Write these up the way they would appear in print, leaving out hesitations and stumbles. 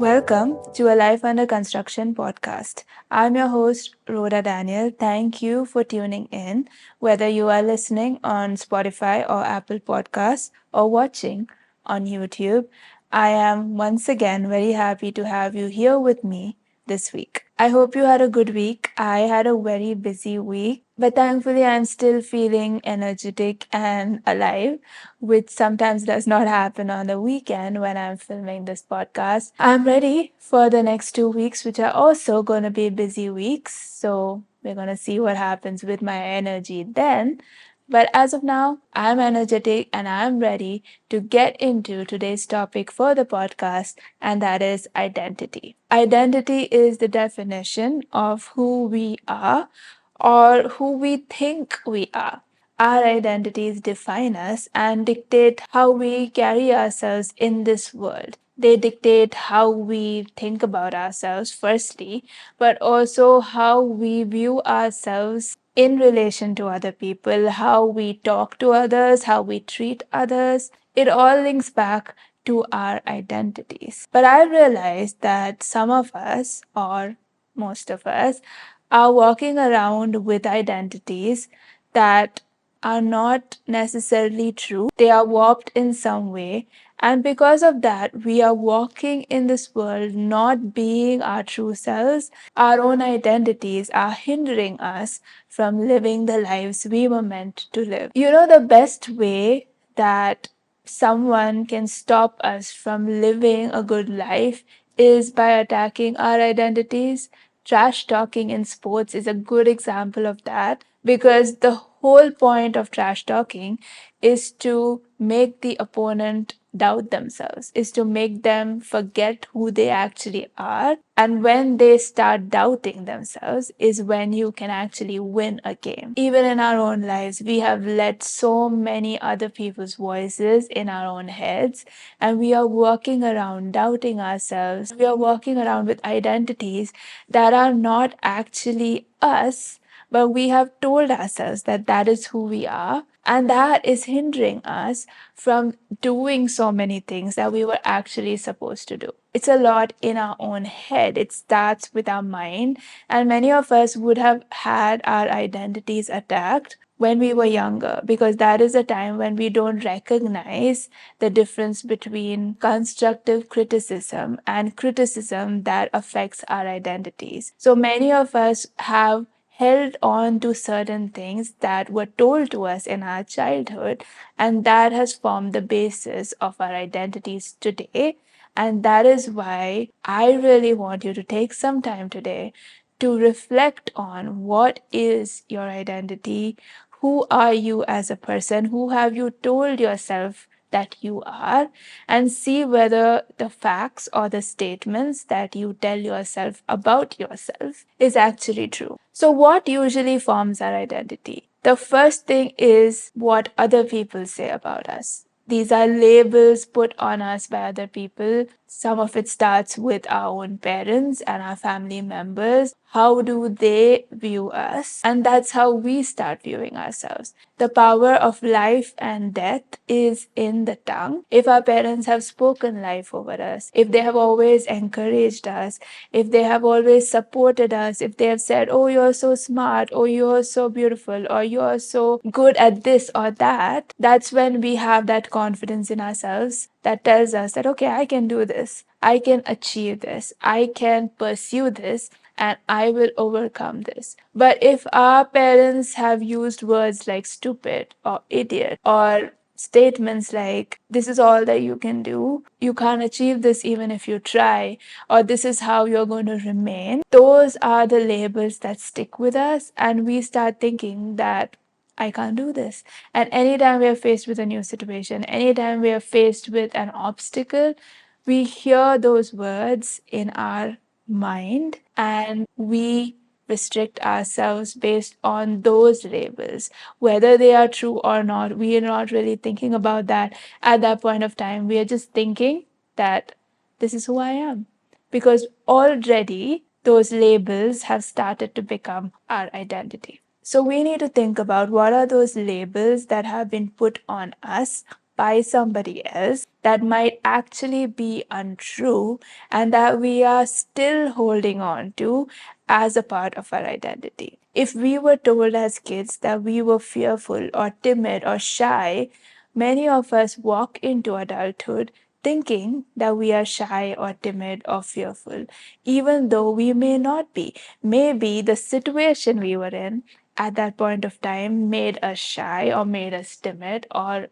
Welcome to a Life Under Construction podcast. I'm your host, Rhoda Daniel. Thank you for tuning in, whether you are listening on Spotify or Apple Podcasts or watching on YouTube. I am once again very happy to have you here with me this week. I hope you had a good week. I had a very busy week, but thankfully, I'm still feeling energetic and alive, which sometimes does not happen on the weekend when I'm filming this podcast. I'm ready for the next 2 weeks, which are also going to be busy weeks. So, we're going to see what happens with my energy then. But as of now, I'm energetic and I'm ready to get into today's topic for the podcast, and that is identity. Identity is the definition of who we are or who we think we are. Our identities define us and dictate how we carry ourselves in this world. They dictate how we think about ourselves, firstly, but also how we view ourselves in relation to other people, how we talk to others, how we treat others. It all links back to our identities. But I realized that some of us, or most of us, are walking around with identities that are not necessarily true. They are warped in some way. And because of that, we are walking in this world not being our true selves. Our own identities are hindering us from living the lives we were meant to live. The best way that someone can stop us from living a good life is by attacking our identities. Trash talking in sports is a good example of that, because the whole point of trash talking is to make the opponent doubt themselves, is to make them forget who they actually are. And when they start doubting themselves, is when you can actually win a game. Even in our own lives, we have let so many other people's voices in our own heads, and we are walking around doubting ourselves. We are walking around with identities that are not actually us, but we have told ourselves that that is who we are, and that is hindering us from doing so many things that we were actually supposed to do. It's a lot in our own head. It starts with our mind, and many of us would have had our identities attacked when we were younger, because that is a time when we don't recognize the difference between constructive criticism and criticism that affects our identities. So many of us have held on to certain things that were told to us in our childhood, and that has formed the basis of our identities today. And that is why I really want you to take some time today to reflect on what is your identity, who are you as a person, who have you told yourself that you are, and see whether the facts or the statements that you tell yourself about yourself is actually true. So, what usually forms our identity? The first thing is what other people say about us. These are labels put on us by other people. Some of it starts with our own parents and our family members. How do they view us? And that's how we start viewing ourselves. The power of life and death is in the tongue. If our parents have spoken life over us, if they have always encouraged us, if they have always supported us, if they have said, oh, you're so smart, oh, you're so beautiful, or you're so good at this or that, that's when we have that confidence in ourselves that tells us that, okay, I can do this, I can achieve this, I can pursue this, and I will overcome this. But if our parents have used words like stupid or idiot, or statements like, this is all that you can do, you can't achieve this even if you try, or this is how you're going to remain, those are the labels that stick with us, and we start thinking that I can't do this. And anytime we are faced with a new situation, anytime we are faced with an obstacle, we hear those words in our mind and we restrict ourselves based on those labels. Whether they are true or not, we are not really thinking about that at that point of time. We are just thinking that this is who I am. Because already those labels have started to become our identity. So we need to think about what are those labels that have been put on us by somebody else that might actually be untrue and that we are still holding on to as a part of our identity. If we were told as kids that we were fearful or timid or shy, many of us walk into adulthood thinking that we are shy or timid or fearful, even though we may not be. Maybe the situation we were in at that point of time made us shy or made us timid or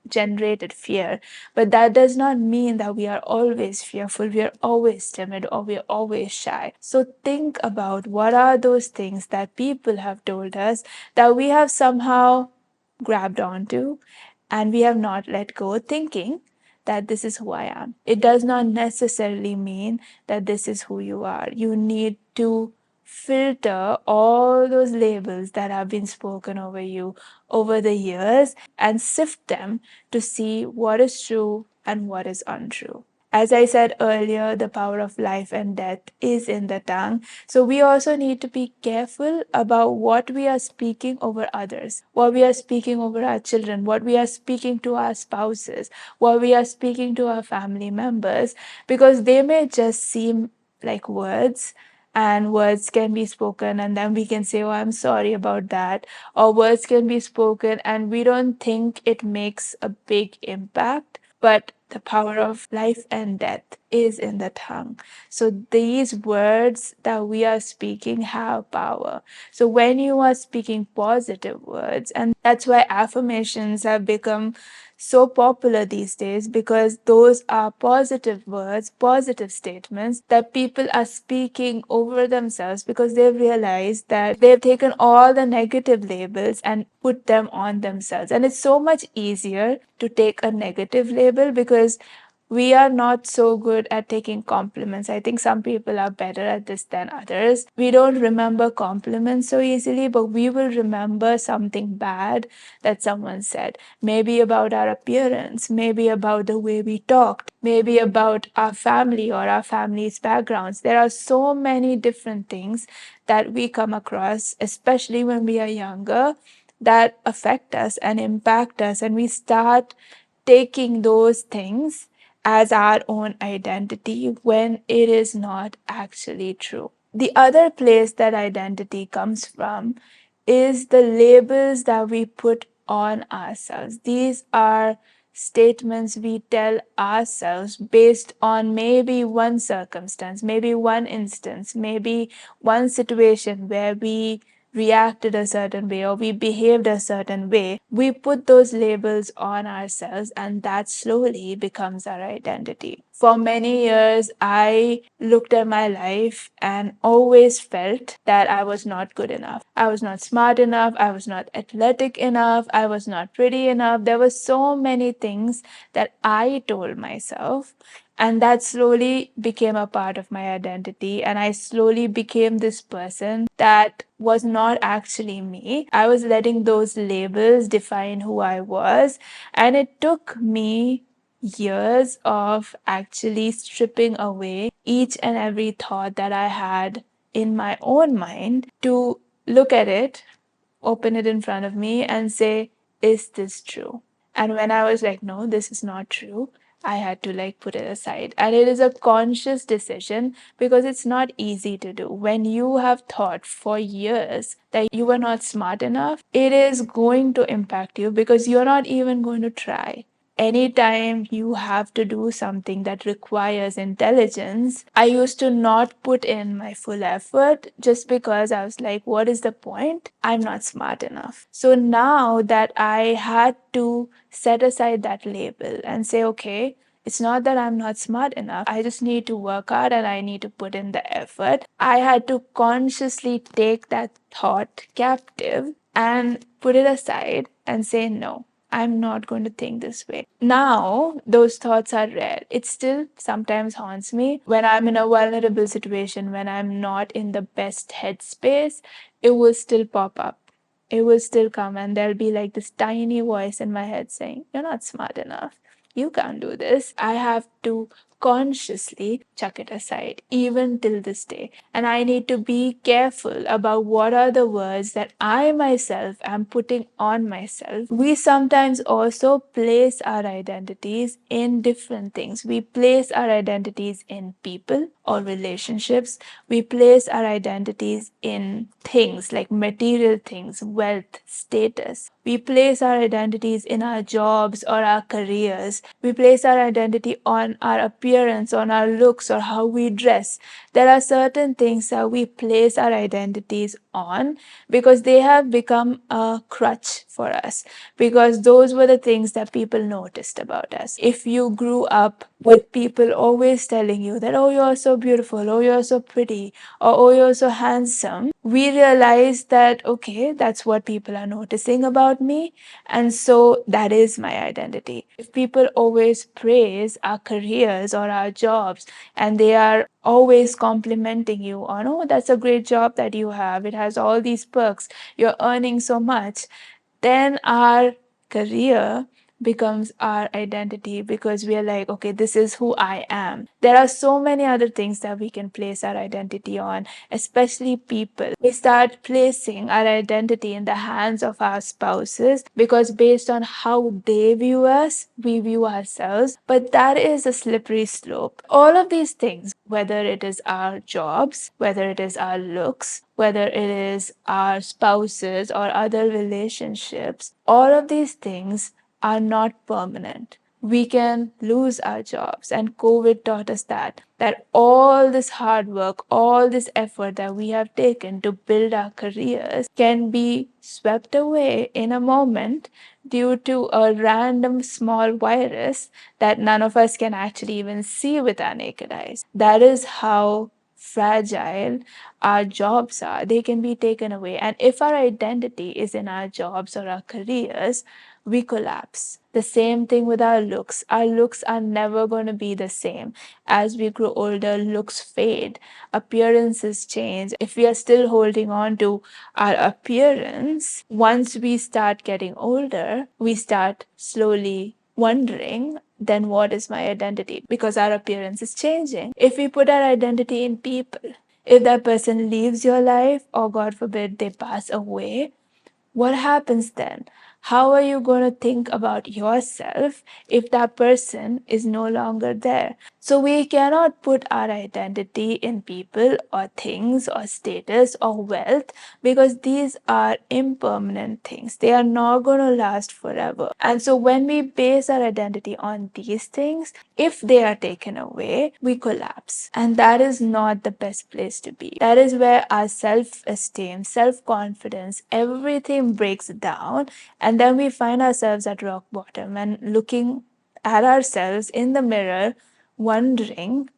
generated fear. But that does not mean that we are always fearful, we are always timid, or we are always shy. So think about what are those things that people have told us that we have somehow grabbed onto and we have not let go, thinking that this is who I am. It does not necessarily mean that this is who you are. You need to filter all those labels that have been spoken over you over the years and sift them to see what is true and what is untrue. As I said earlier, the power of life and death is in the tongue. So we also need to be careful about what we are speaking over others, what we are speaking over our children, what we are speaking to our spouses, what we are speaking to our family members, because they may just seem like words, and words can be spoken and then we can say, oh, I'm sorry about that, or words can be spoken and we don't think it makes a big impact, but the power of life and death is in the tongue. So these words that we are speaking have power. So when you are speaking positive words, and that's why affirmations have become so popular these days, because those are positive words, positive statements that people are speaking over themselves because they've realized that they've taken all the negative labels and put them on themselves. And it's so much easier to take a negative label because we are not so good at taking compliments. I think some people are better at this than others. We don't remember compliments so easily, but we will remember something bad that someone said. Maybe about our appearance, maybe about the way we talked, maybe about our family or our family's backgrounds. There are so many different things that we come across, especially when we are younger, that affect us and impact us, and we start taking those things as our own identity when it is not actually true. The other place that identity comes from is the labels that we put on ourselves. These are statements we tell ourselves based on maybe one circumstance, maybe one instance, maybe one situation where we reacted a certain way or we behaved a certain way. We put those labels on ourselves and that slowly becomes our identity. For many years, I looked at my life and always felt that I was not good enough. I was not smart enough. I was not athletic enough. I was not pretty enough. There were so many things that I told myself. And that slowly became a part of my identity. And I slowly became this person that was not actually me. I was letting those labels define who I was. And it took me years of actually stripping away each and every thought that I had in my own mind to look at it, open it in front of me, and say, is this true? And when I was like, no, this is not true, I had to like put it aside. And it is a conscious decision because it's not easy to do. When you have thought for years that you were not smart enough, it is going to impact you because you're not even going to try. Anytime you have to do something that requires intelligence, I used to not put in my full effort just because I was like, what is the point? I'm not smart enough. So now that I had to set aside that label and say, okay, it's not that I'm not smart enough. I just need to work hard and I need to put in the effort. I had to consciously take that thought captive and put it aside and say, no, I'm not going to think this way. Now, those thoughts are rare. It still sometimes haunts me when I'm in a vulnerable situation, when I'm not in the best headspace, it will still pop up. It will still come, and there'll be like this tiny voice in my head saying, you're not smart enough. You can't do this. I have to consciously chuck it aside, even till this day. And I need to be careful about what are the words that I myself am putting on myself. We sometimes also place our identities in different things. We place our identities in people or relationships. We place our identities in things like material things, wealth, status. We place our identities in our jobs or our careers. We place our identity on our appearance, on our looks, or how we dress. There are certain things that we place our identities on because they have become a crutch for us, because those were the things that people noticed about us. If you grew up with people always telling you that, oh, you're so beautiful, oh, you're so pretty, or oh, you're so handsome, we realize that, okay, that's what people are noticing about me. And so that is my identity. If people always praise our careers or our jobs, and they are always complimenting you on, oh, that's a great job that you have, it has all these perks, you're earning so much, then our career becomes our identity, because we are like, okay, this is who I am. There are so many other things that we can place our identity on, especially people. We start placing our identity in the hands of our spouses, because based on how they view us, we view ourselves. But that is a slippery slope. All of these things, whether it is our jobs, whether it is our looks, whether it is our spouses or other relationships, all of these things are not permanent. We can lose our jobs, and COVID taught us that all this hard work, all this effort that we have taken to build our careers can be swept away in a moment due to a random small virus that none of us can actually even see with our naked eyes. That is how fragile our jobs are. They can be taken away. And if our identity is in our jobs or our careers, we collapse. The same thing with our looks. Our looks are never going to be the same. As we grow older, looks fade, appearances change. If we are still holding on to our appearance, once we start getting older, we start slowly wondering, then what is my identity? Because our appearance is changing. If we put our identity in people, if that person leaves your life, or God forbid they pass away, what happens then? How are you going to think about yourself if that person is no longer there? So we cannot put our identity in people or things or status or wealth, because these are impermanent things. They are not going to last forever. And so when we base our identity on these things, if they are taken away, we collapse. And that is not the best place to be. That is where our self-esteem, self-confidence, everything breaks down. And then we find ourselves at rock bottom and looking at ourselves in the mirror, wondering,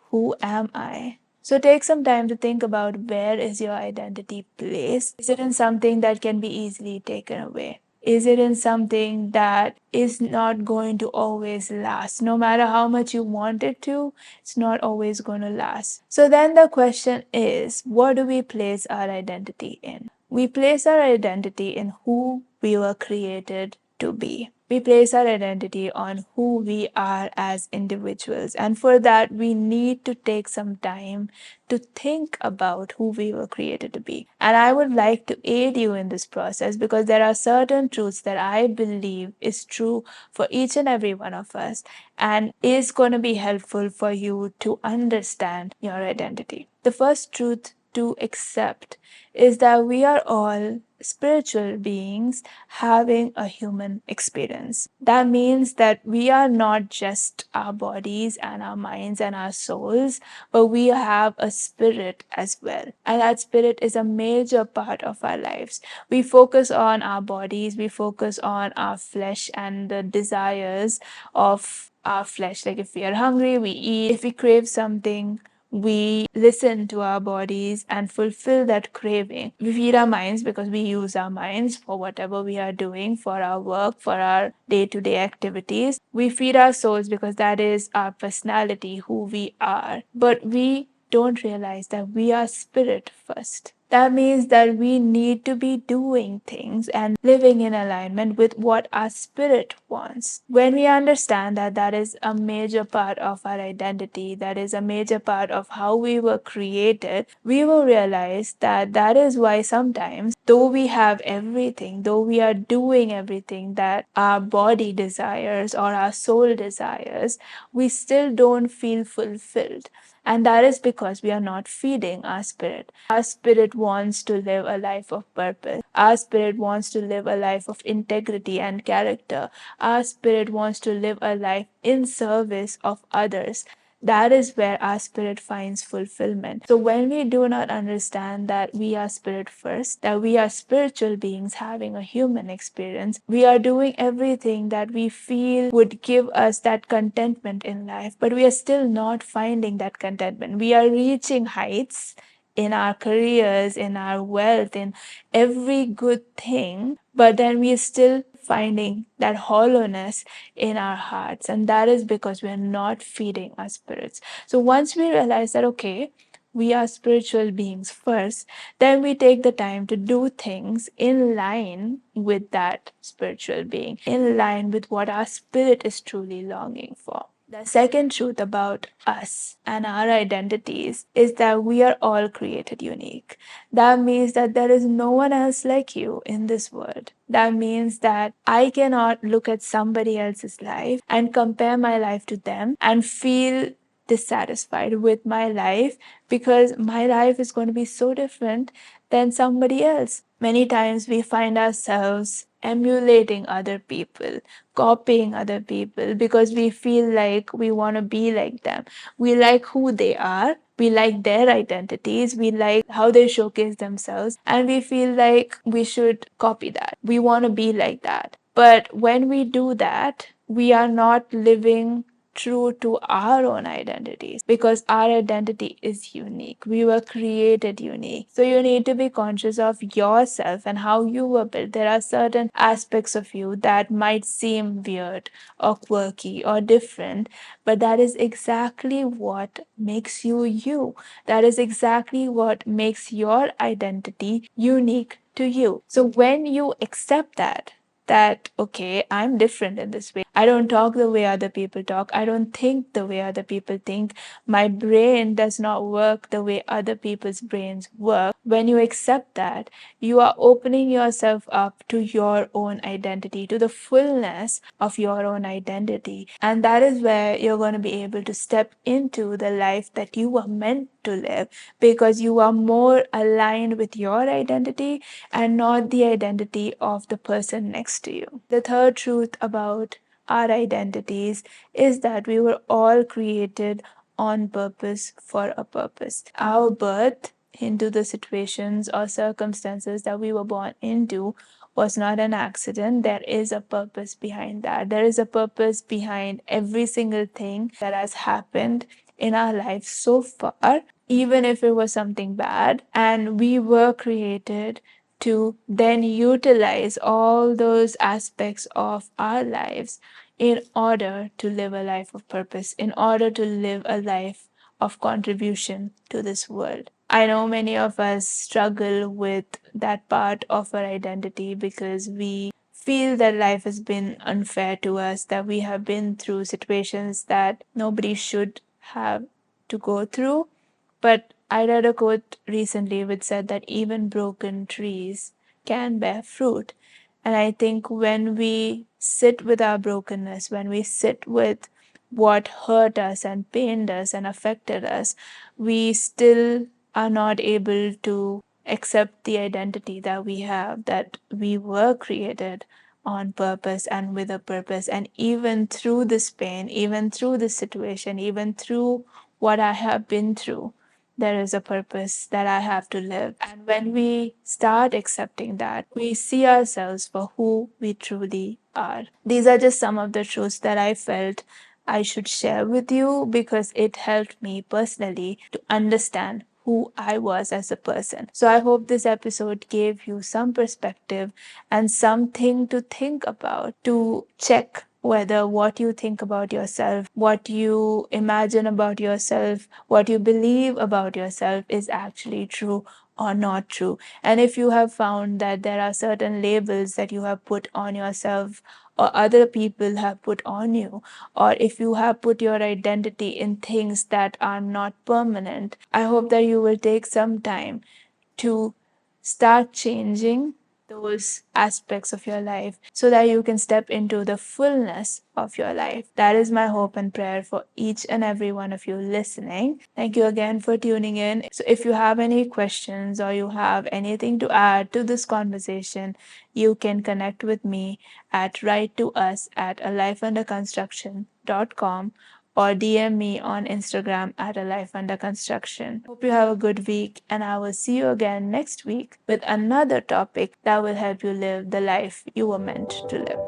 who am I? So take some time to think about, where is your identity placed? Is it in something that can be easily taken away? Is it in something that is not going to always last? No matter how much you want it to, it's not always going to last. So then the question is, what do we place our identity in? We place our identity in who we were created to be. We place our identity on who we are as individuals. And for that, we need to take some time to think about who we were created to be. And I would like to aid you in this process, because there are certain truths that I believe is true for each and every one of us, and is going to be helpful for you to understand your identity. The first truth to accept is that we are all spiritual beings having a human experience. That means that we are not just our bodies and our minds and our souls, but we have a spirit as well. And that spirit is a major part of our lives. We focus on our bodies, we focus on our flesh and the desires of our flesh. Like if we are hungry, we eat. If we crave something, we listen to our bodies and fulfill that craving. We feed our minds because we use our minds for whatever we are doing, for our work, for our day-to-day activities. We feed our souls because that is our personality, who we are. But we don't realize that we are spirit first. That means that we need to be doing things and living in alignment with what our spirit wants. When we understand that that is a major part of our identity, that is a major part of how we were created, we will realize that that is why sometimes, though we have everything, though we are doing everything that our body desires or our soul desires, we still don't feel fulfilled. And that is because we are not feeding our spirit. Our spirit wants to live a life of purpose. Our spirit wants to live a life of integrity and character. Our spirit wants to live a life in service of others. That is where our spirit finds fulfillment. So, when we do not understand that we are spirit first, that we are spiritual beings having a human experience, we are doing everything that we feel would give us that contentment in life, but we are still not finding that contentment. We are reaching heights in our careers, in our wealth, in every good thing, but then we are still finding that hollowness in our hearts. And that is because we are not feeding our spirits. So once we realize that, okay, we are spiritual beings first, then we take the time to do things in line with that spiritual being, in line with what our spirit is truly longing for. The second truth about us and our identities is that we are all created unique. That means that there is no one else like you in this world. That means that I cannot look at somebody else's life and compare my life to them and feel dissatisfied with my life, because my life is going to be so different than somebody else. Many times we find ourselves emulating other people, copying other people, because we feel like we want to be like them. We like who they are, we like their identities, we like how they showcase themselves, and we feel like we should copy that. We want to be like that. But when we do that, we are not living true to our own identities, because our identity is unique. We were created unique. So you need to be conscious of yourself and how you were built. There are certain aspects of you that might seem weird or quirky or different, but that is exactly what makes you you. That is exactly what makes your identity unique to you. So when you accept that okay, I'm different in this way, I don't talk the way other people talk, I don't think the way other people think, my brain does not work the way other people's brains work. When you accept that, you are opening yourself up to your own identity, to the fullness of your own identity, and that is where you're going to be able to step into the life that you were meant to live, because you are more aligned with your identity and not the identity of the person next to you. The third truth about our identities is that we were all created on purpose for a purpose. Our birth into the situations or circumstances that we were born into was not an accident. There is a purpose behind that. There is a purpose behind every single thing that has happened in our life so far, even if it was something bad. And we were created to then utilize all those aspects of our lives in order to live a life of purpose, in order to live a life of contribution to this world. I know many of us struggle with that part of our identity because we feel that life has been unfair to us, that we have been through situations that nobody should have to go through. But I read a quote recently which said that even broken trees can bear fruit. And I think when we sit with our brokenness, when we sit with what hurt us and pained us and affected us, we still are not able to accept the identity that we have, that we were created on purpose and with a purpose. And even through this pain, even through this situation, even through what I have been through, there is a purpose that I have to live. And when we start accepting that, we see ourselves for who we truly are. These are just some of the truths that I felt I should share with you, because it helped me personally to understand who I was as a person. So I hope this episode gave you some perspective and something to think about, to check whether what you think about yourself, what you imagine about yourself, what you believe about yourself is actually true or not true. And if you have found that there are certain labels that you have put on yourself or other people have put on you, or if you have put your identity in things that are not permanent, I hope that you will take some time to start changing those aspects of your life so that you can step into the fullness of your life. That is my hope and prayer for each and every one of you listening. Thank you again for tuning in. So, if you have any questions or you have anything to add to this conversation, you can connect with me at writetous@alifeunderconstruction.com or DM me on Instagram at A Life Under Construction. Hope you have a good week, and I will see you again next week with another topic that will help you live the life you were meant to live.